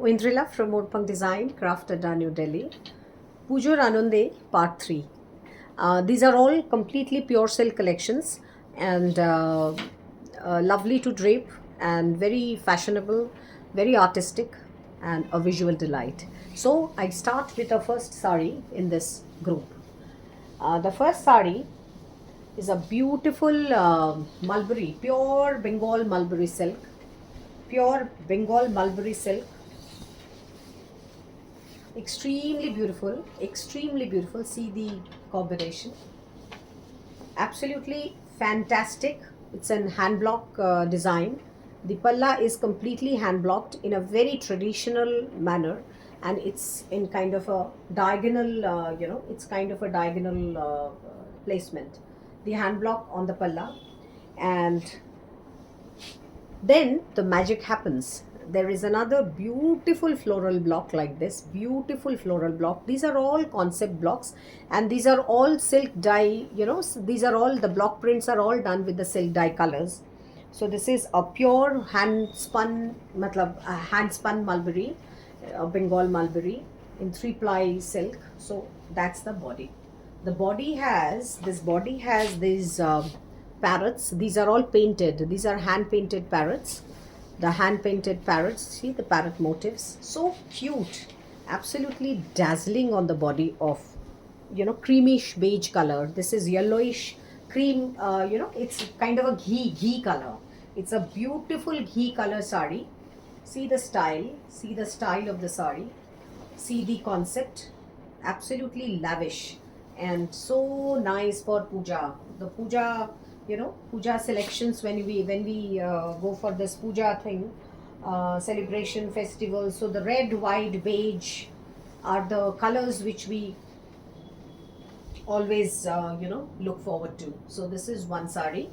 Indrila from Moorpang Design, Craft Adda, New Delhi. Pujor Anande, Part 3. These are all completely pure silk collections and lovely to drape and very fashionable, very artistic, and a visual delight. So I start with the first sari in this group. The first sari is a beautiful mulberry, pure Bengal mulberry silk. Pure Bengal mulberry silk, extremely beautiful. See the combination, absolutely fantastic. It's an hand block design. The palla is completely hand blocked in a very traditional manner, and it's in kind of a diagonal, it's kind of a diagonal placement, the hand block on the palla. And then the magic happens. There is another beautiful floral block like this, beautiful floral block. These are all concept blocks, and these are all silk dye, these are all, the block prints are all done with the silk dye colors. So this is a pure hand spun mulberry, Bengal mulberry in 3-ply silk. So that's the body. The body has these parrots. These are all painted. These are hand painted parrots. The hand painted parrots. See the parrot motifs. So cute. Absolutely dazzling on the body of, creamish beige color. This is yellowish cream. It's kind of a ghee color. It's a beautiful ghee color sari. See the style. See the style of the sari. See the concept. Absolutely lavish and so nice for puja. The puja, puja selections, when we go for this puja thing, celebration festival. So the red, white, beige are the colors which we always look forward to. So this is one sari,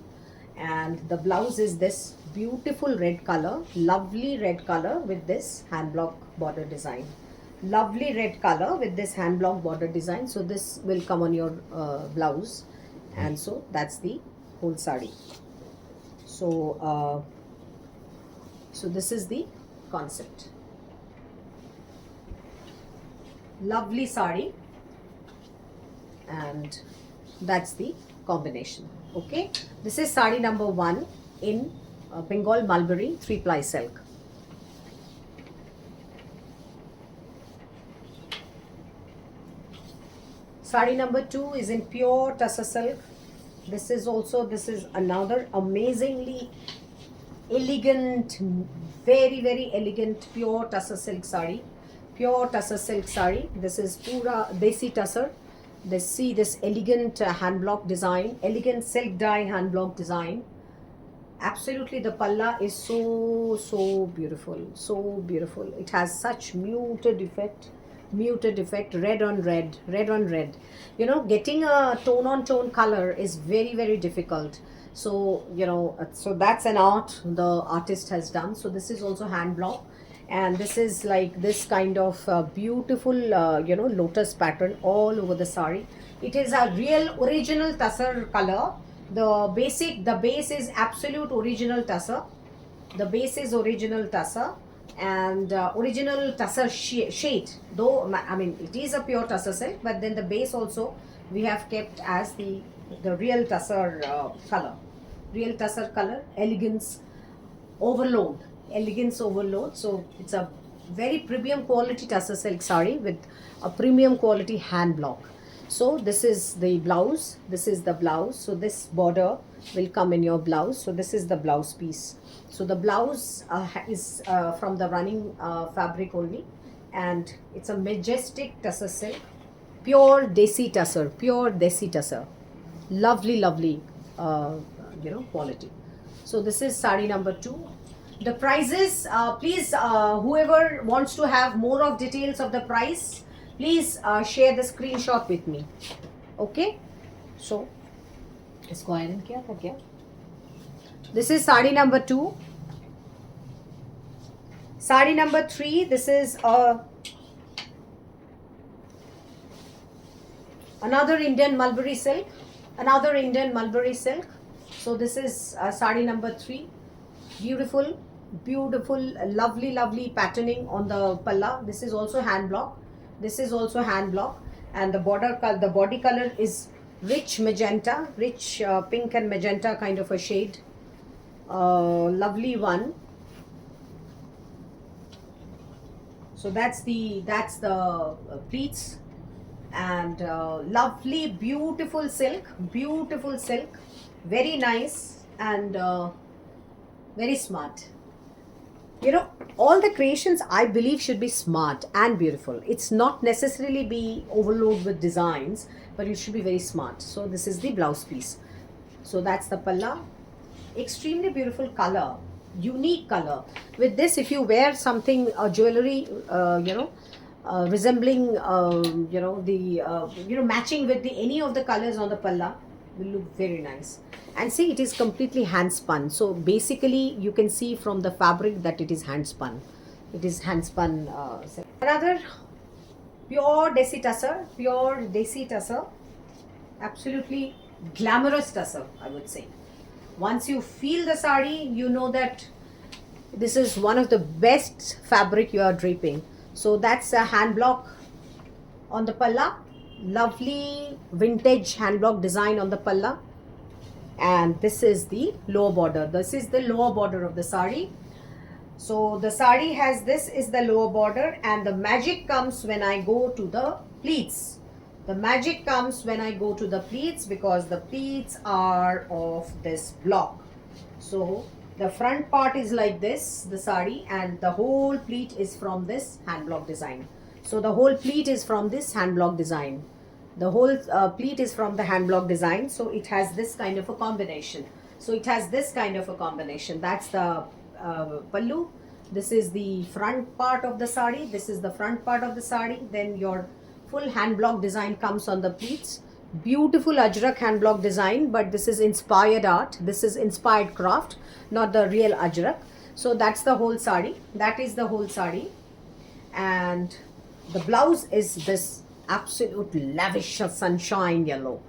and the blouse is this beautiful red color, lovely red color with this hand block border design. Lovely red color with this hand block border design. So this will come on your blouse, and so that's the whole sari. So so this is the concept. Lovely sari, and that's the combination. Okay, this is sari number 1 in Bengal mulberry 3-ply silk. Sari number 2 is in pure tussar silk. This is another amazingly elegant, very elegant pure tussar silk sari. Pure tussar silk sari. This is pura desi tussar. See this elegant hand block design, elegant silk dye hand block design. Absolutely, the palla is so beautiful. It has such muted effect, red on red. Getting a tone on tone color is very difficult. So so that's an art the artist has done. So this is also hand block, and this is like this kind of beautiful lotus pattern all over the sari. It is a real original tussar color. The base is absolute original tussar. The base is original tussar, and original tussar shade. Though I mean it is a pure tussar silk, but then the base also we have kept as the real tussar color. Real tussar color, elegance overload. So it's a very premium quality tussar silk sari with a premium quality hand block. So this is the blouse. So this border will come in your blouse. So this is the blouse piece. So the blouse is from the running fabric only, and it's a majestic tussar silk, pure desi tussar. Lovely quality. So this is sari number 2. The prices, please, whoever wants to have more of details of the price, please share the screenshot with me. Okay, so इसको iron किया था क्या? This is sari number 2. Sari number 3. This is another Indian mulberry silk. So this is sari number 3. Beautiful beautiful, lovely patterning on the palla. This is also hand block. This is also hand block, and the the body color is rich magenta, rich pink and magenta kind of a shade. Lovely one. So that's the pleats, and lovely beautiful silk, very nice, and very smart. You know, all the creations I believe should be smart and beautiful. It's not necessarily be overload with designs, but it should be very smart. So this is the blouse piece. So that's the palla. Extremely beautiful color, unique color. With this, if you wear something jewelry, resembling matching with the any of the colors on the palla, will look very nice. And see, it is completely hand spun, so basically you can see from the fabric that it is hand spun. It is hand spun. Another pure desi tussar, absolutely glamorous tussar, I would say. Once you feel the sari, you know that this is one of the best fabric you are draping. So that's a hand block on the palla, lovely vintage hand block design on the palla. And this is the lower border. This is the lower border of the sari. So the sari has, this is the lower border, and the magic comes when I go to the pleats. The magic comes when I go to the pleats, because the pleats are of this block. So the front part is like this, the sari, and the whole pleat is from this hand block design. So the whole pleat is from this hand block design. The whole pleat is from the hand block design. So it has this kind of a combination. That's the pallu. This is the front part of the sari. Then your full hand block design comes on the pleats. Beautiful ajrak hand block design, but this is inspired art. This is inspired craft, not the real ajrak. So that's the whole sari. And the blouse is this absolute lavish sunshine yellow.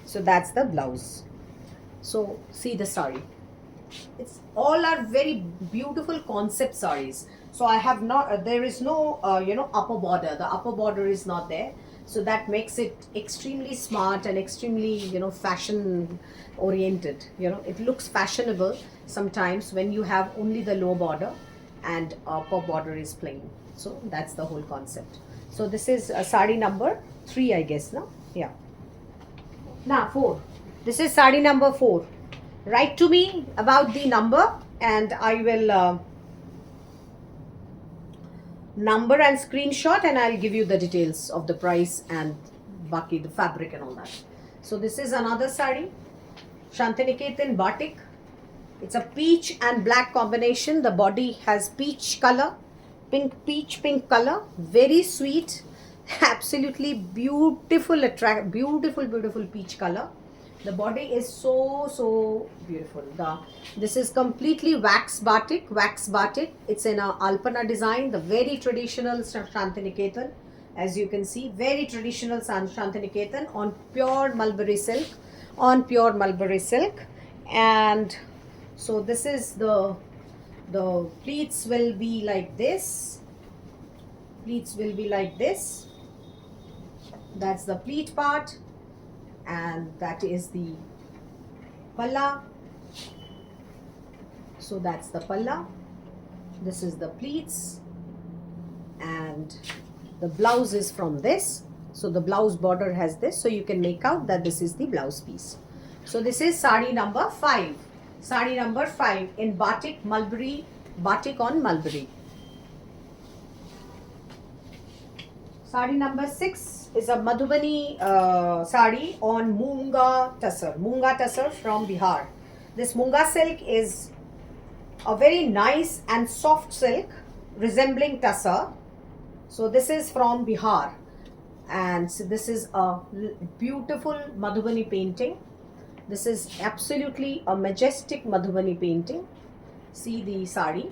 So that's the blouse. So see the sari. It's all are very beautiful concept saris. So I have not, there is no upper border. The upper border is not there. So that makes it extremely smart and extremely fashion oriented. It looks fashionable sometimes when you have only the low border and upper border is plain. So that's the whole concept. So this is sari number 3, I guess, no? Yeah. Now 4. This is sari number 4. Write to me about the number, and I will number and screenshot, and I'll give you the details of the price and baki, the fabric and all that. So this is another sari, Shantiniketan batik. It's a peach and black combination. The body has peach color, pink color, very sweet, absolutely beautiful, beautiful peach color. The body is so beautiful. This is completely wax batik. It's in a Alpana design, the very traditional Shantiniketan. As you can see, very traditional Shantiniketan on pure mulberry silk. And so this is the pleats will be like this. That's the pleat part, and that is the palla. So that's the palla. This is the pleats, and the blouse is from this. So the blouse border has this, so you can make out that this is the blouse piece. So this is sari number 5. In batik, mulberry, batik on mulberry. Sari number 6 is a Madhubani sari on Munga Tussar from Bihar. This Munga silk is a very nice and soft silk resembling tussar. So this is from Bihar, and so this is a beautiful Madhubani painting. This is absolutely a majestic Madhubani painting. See the sari.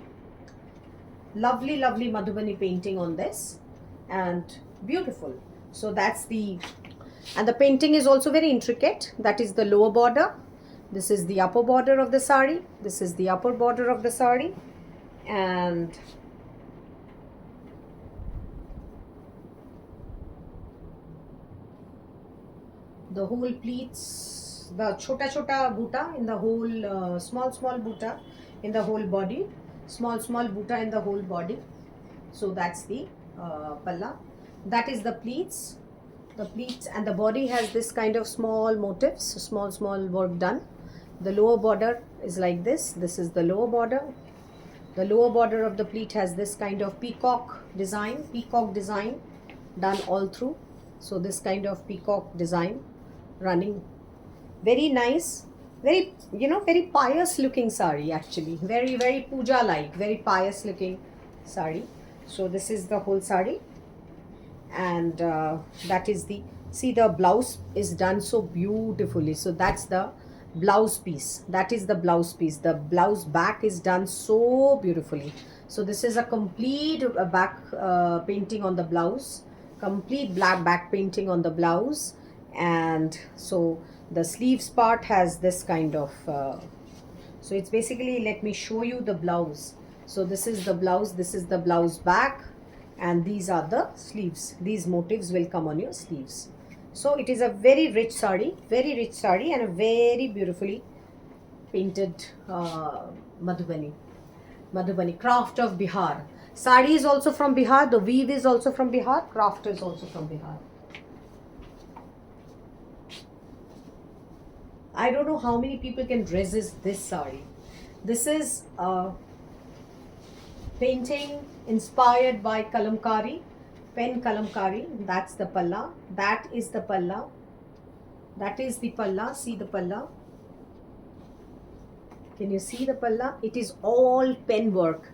Lovely Madhubani painting on this, and beautiful. So that's and the painting is also very intricate. That is the lower border. This is the upper border of the sari. This is the upper border of the sari, and the whole pleats, the chota chota buta in the whole, small small buta in the whole body, small small buta in the whole body. So that's the palla. That is the pleats. The pleats and the body has this kind of small motifs, small small work done. The lower border is like this. This is the lower border. The lower border of the pleat has this kind of peacock design done all through. So this kind of peacock design running, very nice, very, very pious looking sari, actually, very very puja like, very pious looking sari. So this is the whole sari, and that is the, see, the blouse is done so beautifully. So that's the blouse piece, that is the blouse piece. The blouse back is done so beautifully. So this is a complete back painting on the blouse, complete black back painting on the blouse. And so the sleeves part has this kind of so it's basically, let me show you the blouse. So this is the blouse, this is the blouse back, and these are the sleeves. These motifs will come on your sleeves. So it is a very rich sari, and a very beautifully painted Madhubani craft of Bihar. Sari is also from Bihar, the weave is also from Bihar, craft is also from Bihar. I don't know how many people can resist this sari. This is painting inspired by kalamkari, pen kalamkari. That's the palla. That is the palla. That is the palla. See the palla. Can you see the palla? It is all pen work,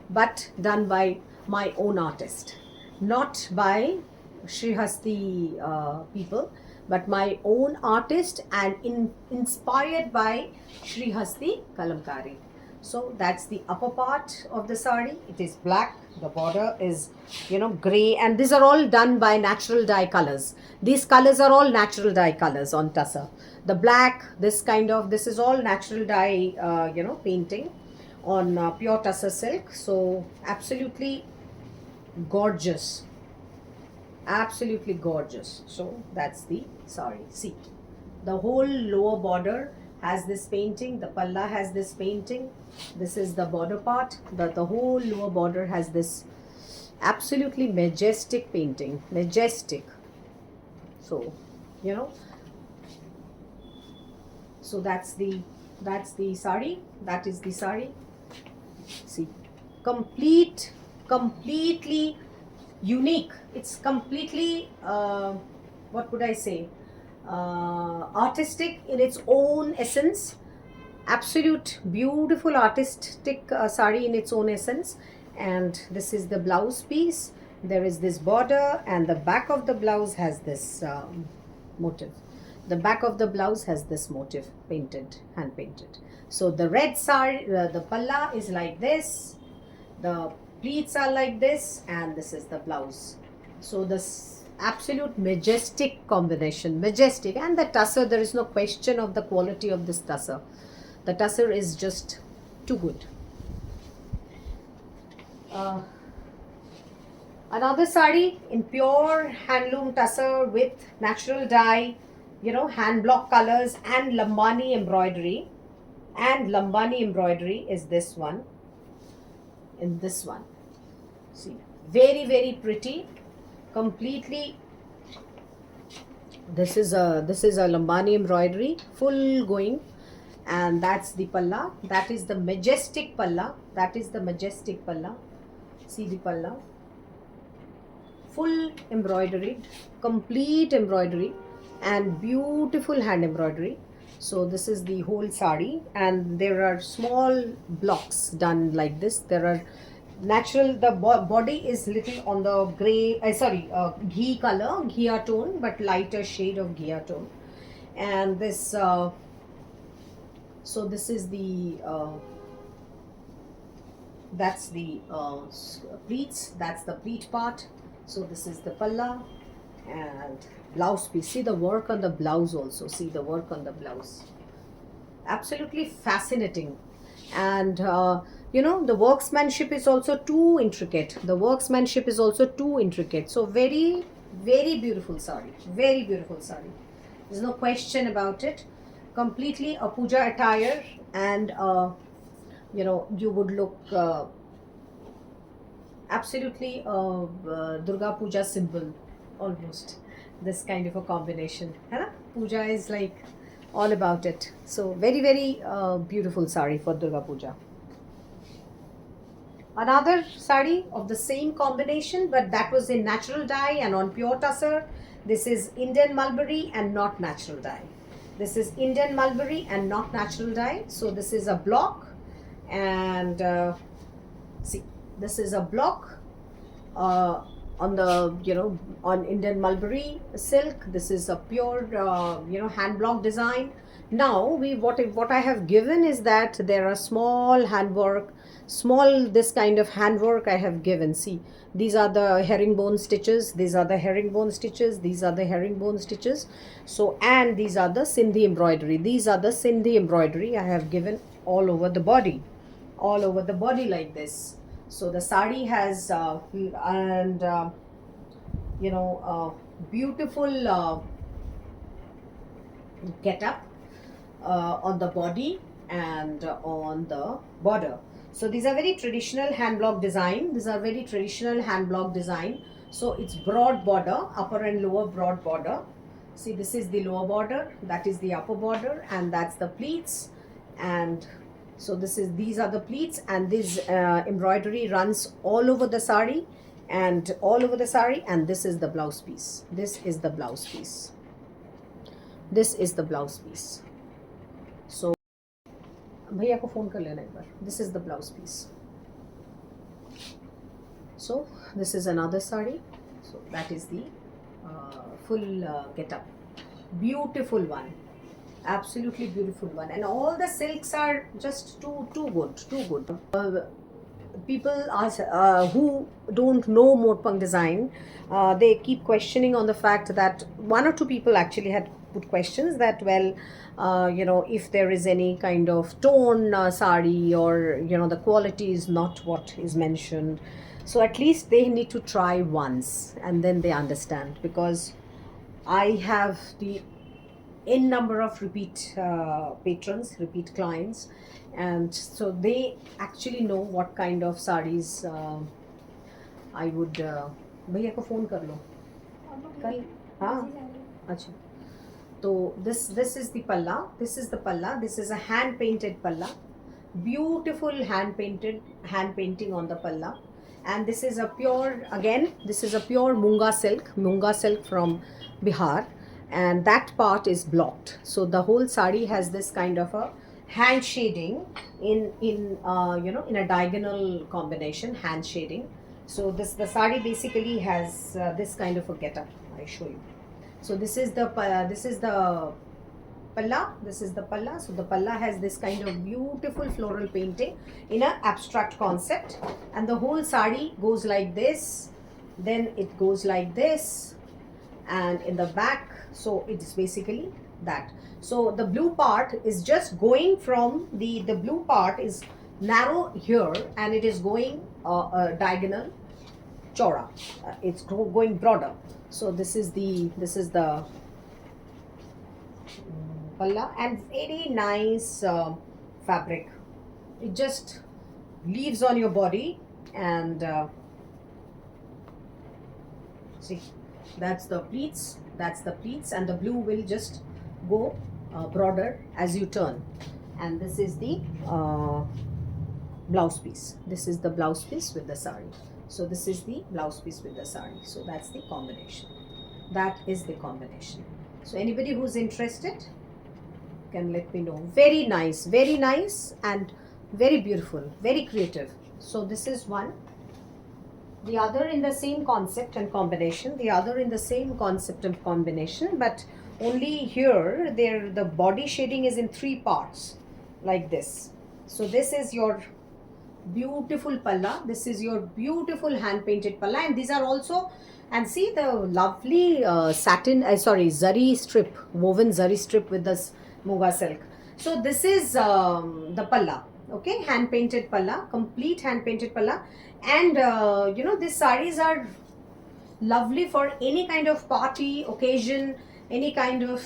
but done by my own artist, not by Shrihasti people, but my own artist, and inspired by Shrihasti Kalamkari. So that's the upper part of the sari. It is black. The border is, gray, and these are all done by natural dye colors. These colors are all natural dye colors on tussar. The black, this is all natural dye, painting on pure tussar silk. So absolutely gorgeous, absolutely gorgeous. So that's the sari. See, the whole lower border has this painting, the palla has this painting. This is the border part, the whole lower border has this absolutely majestic painting, majestic. So, so that's the sari, that is the sari. See, completely unique. It's completely what could I say, artistic in its own essence. Absolute beautiful artistic sari in its own essence. And this is the blouse piece. There is this border, and the back of the blouse has this motif. The back of the blouse has this motif painted, hand painted. So the red sari, the palla is like this, the pleats are like this, and this is the blouse. So this absolute majestic combination, majestic. And the tussar, there is no question of the quality of this tussar. The tussar is just too good. Another sari in pure handloom tussar with natural dye, hand block colors and lambani embroidery. And lambani embroidery is this one. In this one, see, very pretty, completely. This is a lambani embroidery, full going. And that's the palla. That is the majestic palla. That is the majestic palla. See the palla. Full embroidered, complete embroidery, and beautiful hand embroidery. So this is the whole sari, and there are small blocks done like this. There are natural, the body is little on the gray, ghee color, ghee tone, but lighter shade of ghee tone. And this so this is the that's the pleats, that's the pleat part. So this is the palla, And blouse piece, see the work on the blouse also, see the work on the blouse, absolutely fascinating. And you know, the workmanship is also too intricate, the workmanship is also too intricate. So very very beautiful sari, very beautiful sari, there's no question about it. Completely a puja attire, and you know, you would look absolutely Durga Puja symbol almost. This kind of a combination, है ना? Puja is like all about it. So very very beautiful sari for Durga Puja. Another sari of the same combination, but that was in natural dye and on pure tussar. This is Indian mulberry and not natural dye. This is Indian mulberry and not natural dye. So this is a block, and see, this is a block on the, you know, on Indian mulberry silk. This is a pure you know, hand block design. Now what I have given is that there are small handwork, small this kind of handwork I have given. See, these are the herringbone stitches, these are the herringbone stitches, these are the herringbone stitches. So, and these are the Sindhi embroidery, these are the Sindhi embroidery I have given all over the body, all over the body like this. So the sari has and you know, beautiful get up on the body and on the border. So these are very traditional hand block design, these are very traditional hand block design. So it's broad border, upper and lower broad border. See, this is the lower border, that is the upper border, and that's the pleats. And so this is, these are the pleats, and this embroidery runs all over the sari and all over the sari. And this is the blouse piece, this is the blouse piece, this is the blouse piece. So भैया को phone कर लेना एक बार. This is the blouse piece. So this is another sari. So that is the full get up, beautiful one, absolutely beautiful one. And all the silks are just too good. People who don't know Motpang design, they keep questioning on the fact that one or two people actually had put questions that, well, you know, if there is any kind of torn sari, or you know, the quality is not what is mentioned. So at least they need to try once and then they understand, because I have the n number of repeat patrons, repeat clients, and so they actually know what kind of saris I would. भैया को phone कर लो कल. हाँ, अच्छा. So this is the palla, this is the palla, this is a hand painted palla, beautiful hand painting on the palla. And this is a pure, again this is a pure Munga silk from Bihar, and that part is blocked. So the whole sari has this kind of a hand shading in you know, in a diagonal combination, hand shading. So this, the sari basically has this kind of a getup. I show you. So this is the palla, this is the palla. So the palla has this kind of beautiful floral painting in an abstract concept, and the whole sari goes like this, then it goes like this, and in the back, so it's basically that. So the blue part is just going from the blue part is narrow here, and it is going diagonal chora, it's going broader. So this is the palla, and very nice fabric. It just leaves on your body, and see, that's the pleats, and the blue will just go broader as you turn. And this is the blouse piece, this is the blouse piece with the sari. So this is the blouse piece with the sari. So that's the combination, that is the combination. So anybody who's interested can let me know. Very nice and very beautiful, very creative. So this is one. The other in the same concept and combination, but only here the body shading is in three parts like this. So this is your beautiful palla. This is your beautiful hand painted palla, and these are also, and see the lovely satin, sorry, zari strip, woven zari strip with this muga silk. So this is the palla. Okay, hand painted palla, complete hand painted palla. And you know, these sarees are lovely for any kind of party occasion, any kind of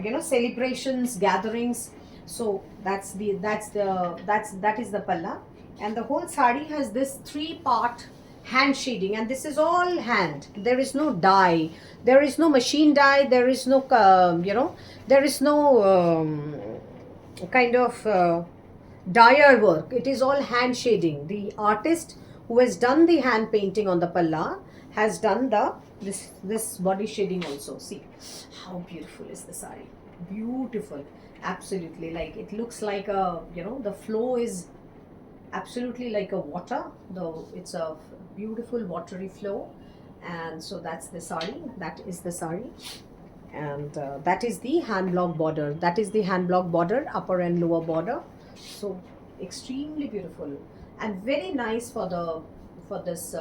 you know, celebrations, gatherings. So that is the palla. And the whole sari has this 3-part hand shading, and this is all hand. There is no dye, there is no machine dye, there is no you know, there is no kind of dyer work. It is all hand shading. The artist who has done the hand painting on the palla has done the this body shading also. See how beautiful is the sari. Beautiful, absolutely. Like, it looks like a, you know, the flow is absolutely like a water, though it's a beautiful watery flow. And so that's the sari, that is the sari. And that is the hand block border, that is the hand block border, upper and lower border. So extremely beautiful and very nice for the, for this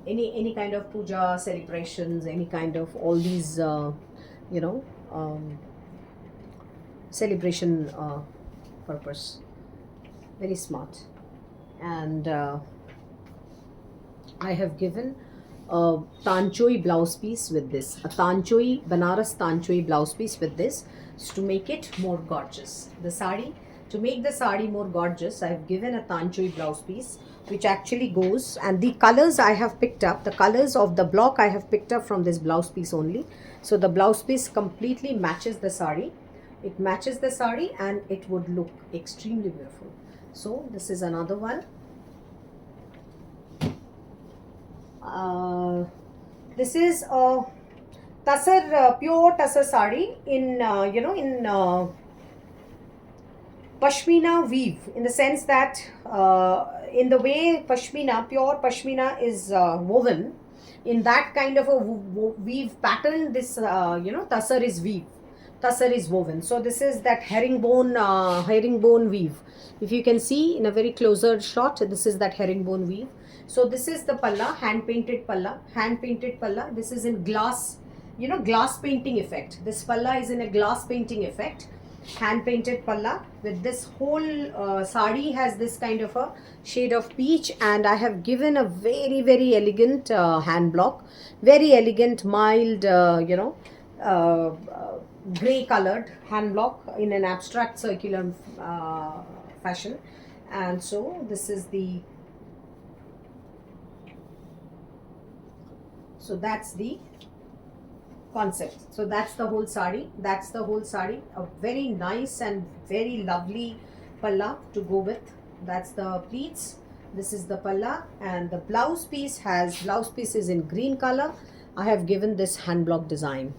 any kind of puja celebrations, any kind of all these you know, celebration purpose. Very smart. And I have given a tanchoi blouse piece with this, a tanchoi, Banaras tanchoi blouse piece with this, to make it more gorgeous. The sari, to make the sari more gorgeous, I have given a tanchoi blouse piece, which actually goes, and the colors I have picked up, the colors of the block I have picked up from this blouse piece only. So the blouse piece completely matches the sari. It matches the sari and it would look extremely beautiful. So this is another one. This is a Tasar, pure Tasar sari in you know, in Pashmina weave, in the sense that in the way Pashmina, pure Pashmina is woven, in that kind of a weave pattern, this you know, Tasar is weave. Tasar is woven. So this is that herringbone weave. If you can see in a very closer shot, this is that herringbone weave. So this is the palla, hand painted palla, hand painted palla. This is in glass, you know, glass painting effect. This palla is in a glass painting effect. Hand painted palla with this whole sari has this kind of a shade of peach, and I have given a very, very elegant hand block, very elegant, mild, you know, gray colored hand block in an abstract circular fashion. And so this is the, so that's the concept. So that's the whole sari, that's the whole sari. A very nice and very lovely palla to go with. That's the pleats, this is the palla. And the blouse piece has, blouse piece is in green color. I have given this hand block design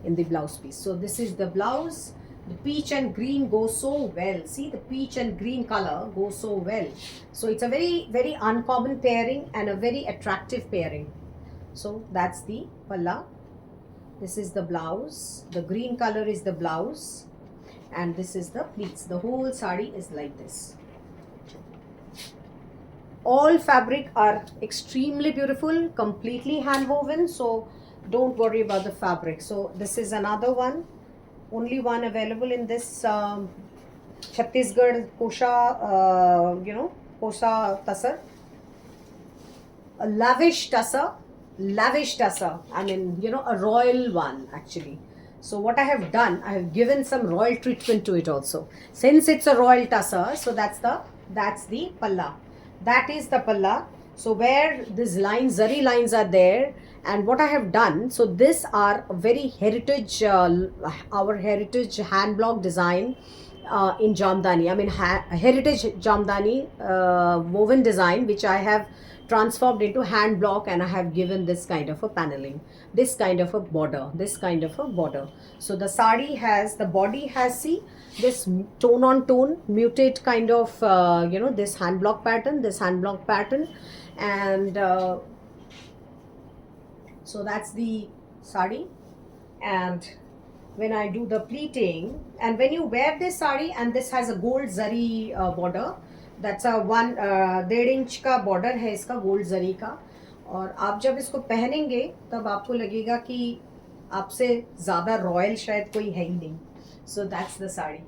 in the blouse piece. So this is the blouse. The peach and green go so well. See, the peach and green color goes so well. So it's a very, very uncommon pairing and a very attractive pairing. So that's the palla. This is the blouse. The green color is the blouse, and this is the pleats. The whole sari is like this. All fabric are extremely beautiful, completely hand woven. So don't worry about the fabric. So this is another one, only one available in this Chhattisgarh Kosha, you know, Kosha Tasar, a lavish Tasar, I mean, you know, a royal one actually. So what I have done, I have given some royal treatment to it also, since it's a royal Tasar. So that's the palla, that is the palla. So where these lines, zari lines are there, and what I have done, so these are very heritage, our heritage hand block design in Jamdani. I mean, heritage Jamdani woven design, which I have transformed into hand block, and I have given this kind of a paneling, this kind of a border, this kind of a border. So the sari has, the body has, see, this tone on tone muted kind of you know, this hand block pattern, this hand block pattern. And so that's the sari. And when I do the pleating, and when you wear this sari, and this has a gold zari border, that's a 1.5 inch का border है इसका gold जरी का। और आप जब इसको पहनेंगे तब आपको लगेगा कि आपसे ज़्यादा रॉयल शायद कोई है ही नहीं। So that's the sari.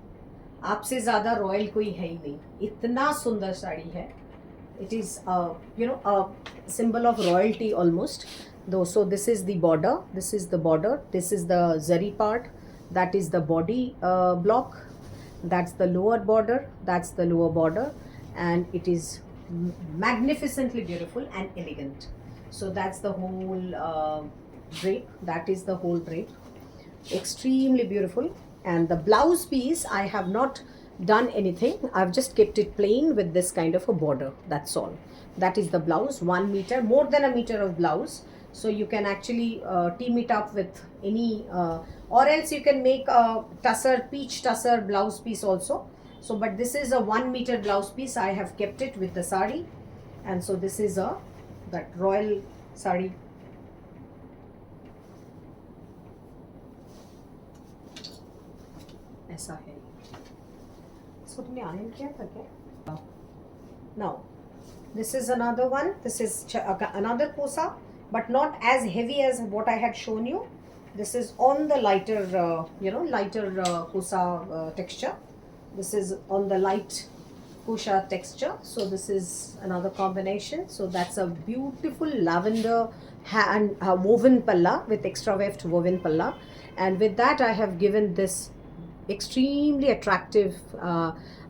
आपसे ज़्यादा रॉयल कोई है ही नहीं, इतना सुंदर साड़ी है। It is a symbol of royalty almost though. So this is the border, this is the border, this is the zari part, that is the body block, that's the lower border, that's the lower border, and it is magnificently beautiful and elegant. So that's the whole drape, that is the whole drape, extremely beautiful. And the blouse piece, I have not done anything, I've just kept it plain with this kind of a border, that's all. That is the blouse, 1 meter, more than a meter of blouse. So you can actually team it up with any or else you can make a tussar, peach tussar blouse piece also. So but this is a 1 meter blouse piece, I have kept it with the sari. And so this is a that royal sari. ऐसा है इसको तुमने iron किया था क्या? Now this is another one, this is another kosa, but not as heavy as what I had shown you. This is on the lighter lighter kosa texture. This is on the light kusha texture. So this is another combination. So that's a beautiful lavender hand woven palla with extra weft woven palla, and with that I have given this extremely attractive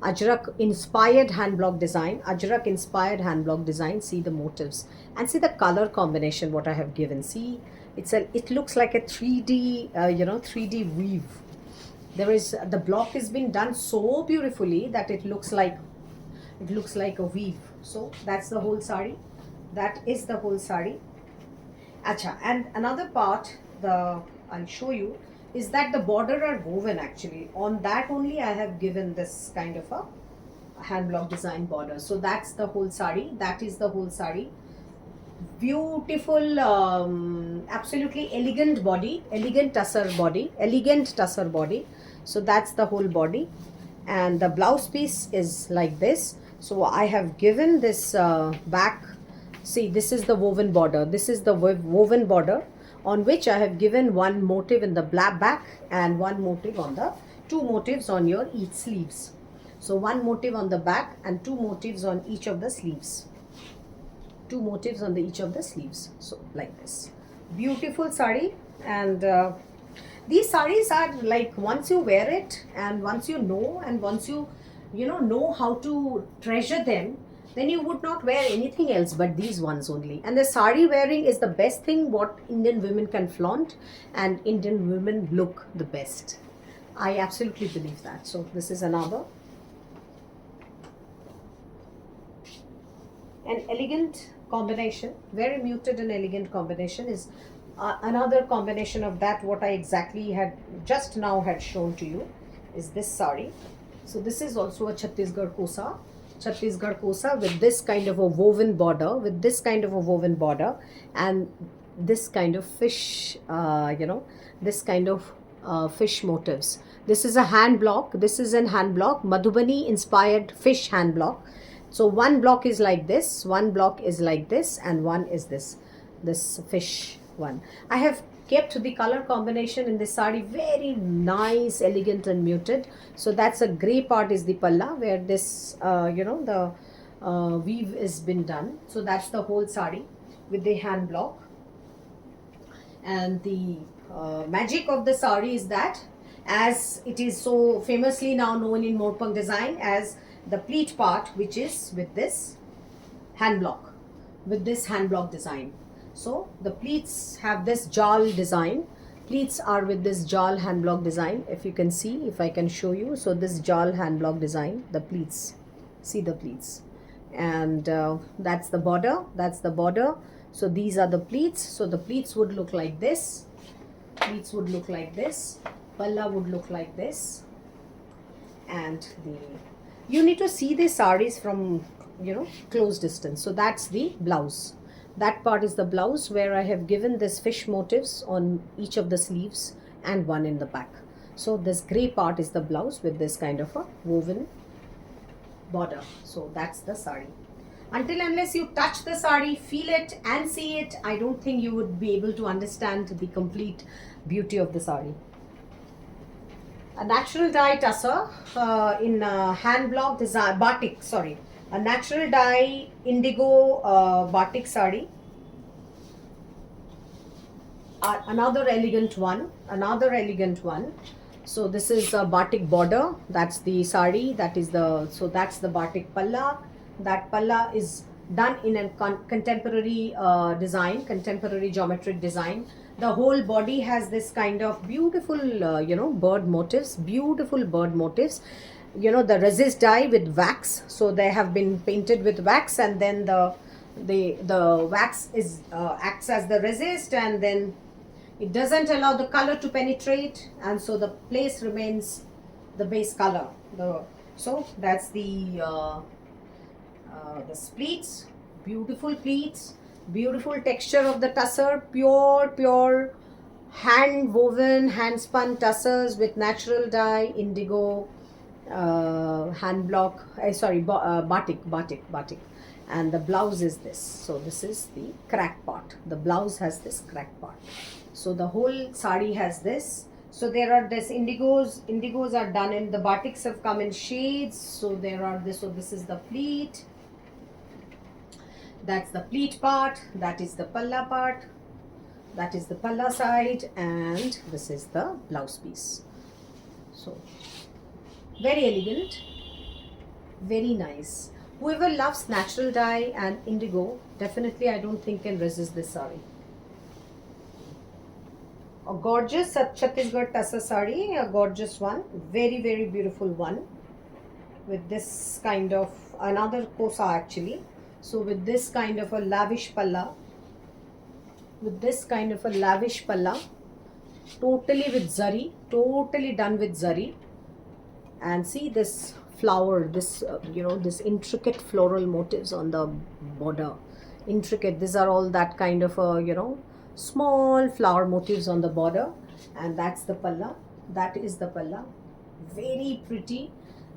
ajrak inspired hand block design. Ajrak inspired hand block design. See the motifs and see the color combination what I have given. See, it looks like a 3D 3D weave. There is, the block has been done so beautifully that it looks like a weave. So that's the whole sari, that is the whole sari. Acha, and another part, I'll show you, is that the border are woven actually. On that only I have given this kind of a hand block design border. So that's the whole sari, that is the whole sari. Beautiful, absolutely elegant body, elegant tussar body. So that's the whole body, and the blouse piece is like this. So I have given this back. See, this is the woven border, this is the woven border, on which I have given one motif in the black back and one motif on the two motifs on your each sleeves. So one motif on the back and two motifs on each of the sleeves. Two motifs on each of the sleeves. So like this. Beautiful sari. And these saris are like, once you wear it and once you know, and once you know how to treasure them, then you would not wear anything else but these ones only. And the sari wearing is the best thing what Indian women can flaunt, and Indian women look the best. I absolutely believe that. So this is another. An elegant combination, very muted and elegant combination is another combination of that what I exactly had just now had shown to you is this sari. So this is also a Chhattisgarh kosa. Chhattisgarh kosa with this kind of a woven border, and this kind of fish, this kind of fish motifs. This is a hand block. This is an hand block, Madhubani inspired fish hand block. So one block is like this, one block is like this, and one is this fish one. I have kept the color combination in this sari very nice, elegant and muted. So that's a gray part is the palla, where this the weave is been done. So that's the whole sari with the hand block. And the magic of the sari is that, as it is so famously now known in Morpang design as the pleat part, which is with this hand block, design. So the pleats have this jal design. Pleats are with this jal hand block design. If you can see, if I can show you. So this jal hand block design, the pleats. See the pleats. And that's the border. So these are the pleats. So the pleats would look like this. Palla would look like this. And you need to see the saris from close distance. So that's the blouse. That part is the blouse, where I have given this fish motifs on each of the sleeves and one in the back. So this gray part is the blouse with this kind of a woven border. So that's the sari. Until unless you touch the sari, feel it and see it, I don't think you would be able to understand the complete beauty of the sari. A natural dye tussar in hand block design batik, sorry, a natural dye indigo batik sari. Another elegant one. So this is a batik border, that's the sari, that's the batik palla. That palla is done in a contemporary design, contemporary geometric design. The whole body has this kind of beautiful bird motifs, beautiful bird motifs. The resist dye with wax, so they have been painted with wax, and then the wax is acts as the resist, and then it doesn't allow the color to penetrate, and so the place remains the base color. So that's the pleats, beautiful pleats, beautiful texture of the tussar, pure hand woven, hand spun tussars with natural dye, indigo, hand block, batik. And the blouse is this. So this is the crack part. The blouse has this crack part. So the whole sari has this. So there are this indigos are done in the batiks have come in shades. So there are this. So this is the pleat. That's the pleat part. That is the palla part. That is the palla side, and this is the blouse piece. So very elegant, very nice. Whoever loves natural dye and indigo, definitely I don't think can resist this sari. A gorgeous Chhattisgarh tussar sari, a gorgeous one, very beautiful one, with this kind of another kosa actually. So with this kind of a lavish palla, totally with zari, totally done with zari. And see this flower, this this intricate floral motifs on the border, intricate. These are all that kind of small flower motifs on the border, and that's the palla. That is the palla, very pretty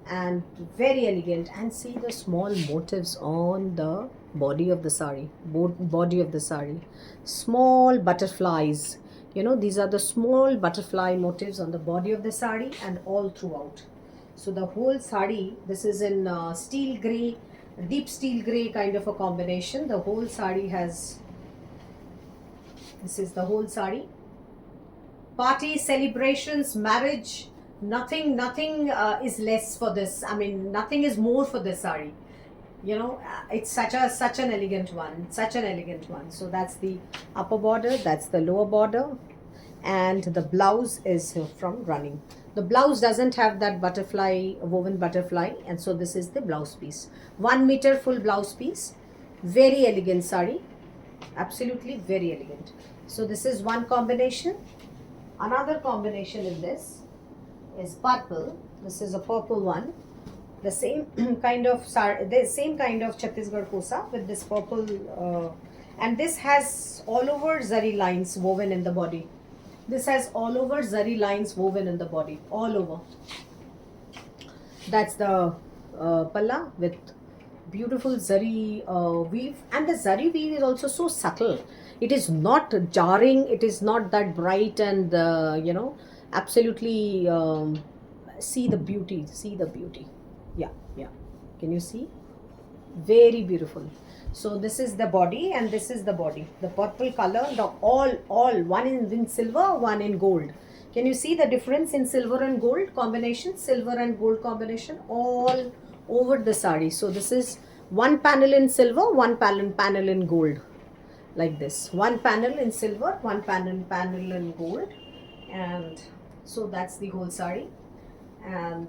and very elegant. And see the small motifs on the body of the sari, small butterflies. These are the small butterfly motifs on the body of the sari and all throughout. So the whole sari, this is in steel grey, deep steel grey kind of a combination. The whole sari has, this is the whole sari. Parties, celebrations, marriage, nothing is less for this. I mean, nothing is more for this sari. It's such an elegant one, So that's the upper border, that's the lower border, and the blouse is from running. The blouse doesn't have that woven butterfly, and so this is the blouse piece. 1 meter full blouse piece, very elegant sari, absolutely very elegant. So this is one combination. Another combination in this is purple. This is a purple one. The same kind of Chhattisgarh kosa with this purple, and this has all over zari lines woven in the body. This has all over zari lines woven in the body, all over. That's the palla with beautiful zari weave, and the zari weave is also so subtle. It is not jarring. It is not that bright and absolutely. See the beauty. Yeah. Can you see? Very beautiful. So this is the body, and this is the body. The purple color, the all one in silver, one in gold. Can you see the difference in silver and gold combination? Silver and gold combination all over the sari. So this is one panel in silver, one panel in gold, like this. One panel in silver, one panel in gold, and so that's the whole sari. And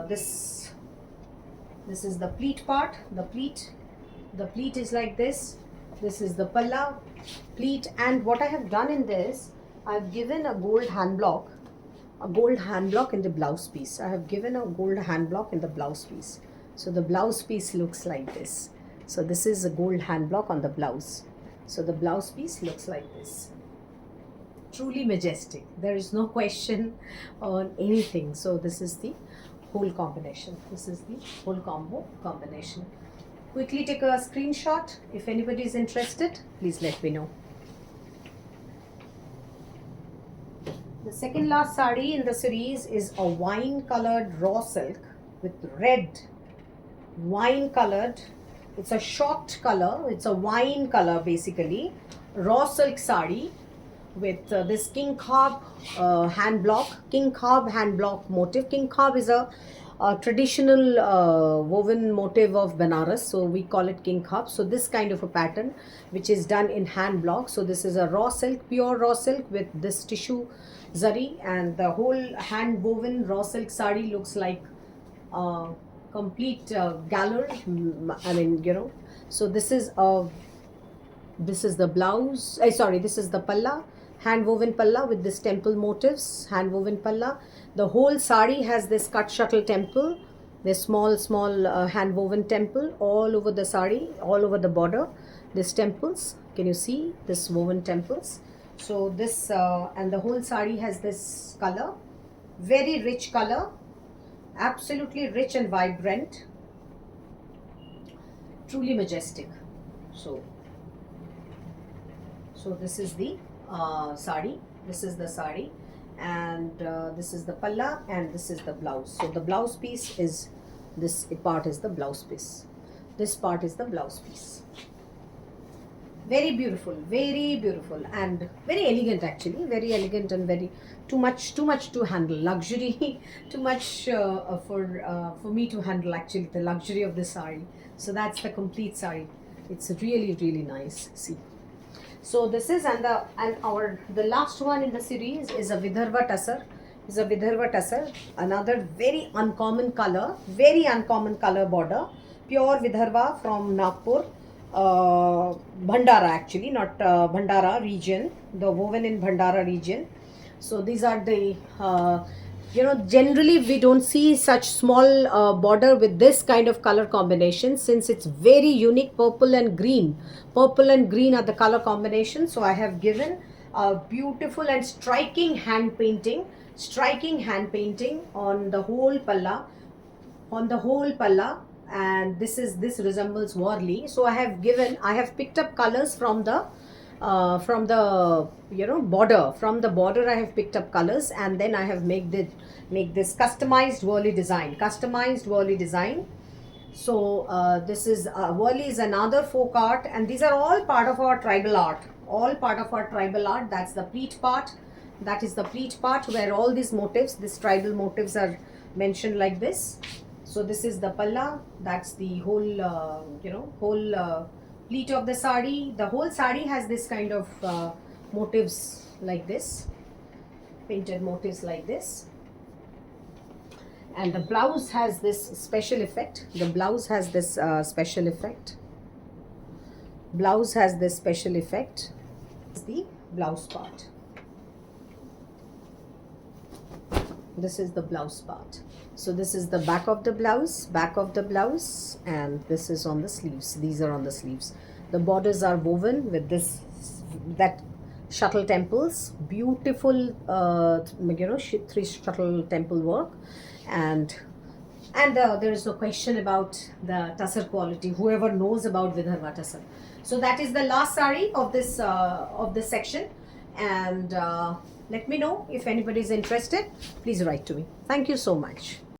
this is the pleat part. The pleat is like this. This is the palla, pleat, and what I have done in this, I have given a gold hand block in the blouse piece. I have given a gold hand block in the blouse piece. So the blouse piece looks like this. So this is a gold hand block on the blouse. So the blouse piece looks like this. truly majestic. There is no question on anything. So this is the whole combination. This is the whole combination. Quickly take a screenshot. If anybody is interested, please let me know. The second last sari in the series is a wine colored raw silk with red wine colored. It's a short color, it's a wine color basically, raw silk sari with this king khab hand block motif. King khab is a traditional woven motif of Banaras, so we call it king khab. So this kind of a pattern which is done in hand block. So this is a raw silk, pure raw silk with this tissue zari, and the whole hand woven raw silk sari looks like complete galore. I mean, you know. So this is the blouse. This is the palla, hand woven palla with this temple motifs. Hand woven palla. The whole sari has this cut shuttle temple. This small hand woven temple all over the sari, all over the border. These temples. Can you see this woven temples? So this and the whole sari has this color, very rich color. Absolutely rich and vibrant, truly majestic. So this is the sari. This is the sari, and this is the palla, and this is the blouse. So the blouse piece is this part is the blouse piece. This part is the blouse piece. Very beautiful, and very elegant actually. Very elegant and very too much to handle. Luxury, too much for me to handle actually. The luxury of this sari. So that's the complete sari. It's really nice. See. So this is the last one in the series is a Vidarbha tussar. Another very uncommon color border. Pure Vidarbha from Nagpur. Bhandara actually, not Bhandara region, the woven in Bhandara region. So these are the generally we don't see such small border with this kind of color combination, since it's very unique. Purple and green are the color combination. So I have given a beautiful and striking hand painting on the whole palla, and this resembles Worli. So I have picked up colors from the border. From the border I have picked up colors, and then I have make this customized Worli design. So this is Worli is another folk art, and these are all part of our tribal art. That's the pleat part. That is the pleat part where all these motifs, these tribal motifs are mentioned like this. So this is the palla. That's the whole pleat of the sari. The whole sari has this kind of motifs like this, painted motifs like this. And the blouse has this special effect. This is the blouse part. This is the blouse part. So this is the back of the blouse, and this is on the sleeves. These are on the sleeves. The borders are woven with that shuttle temples, beautiful 3 shuttle temple work, and there is no question about the tussar quality. Whoever knows about Vidarbha tussar. So that is the last sari of this section, and let me know if anybody is interested. Please write to me. Thank you so much.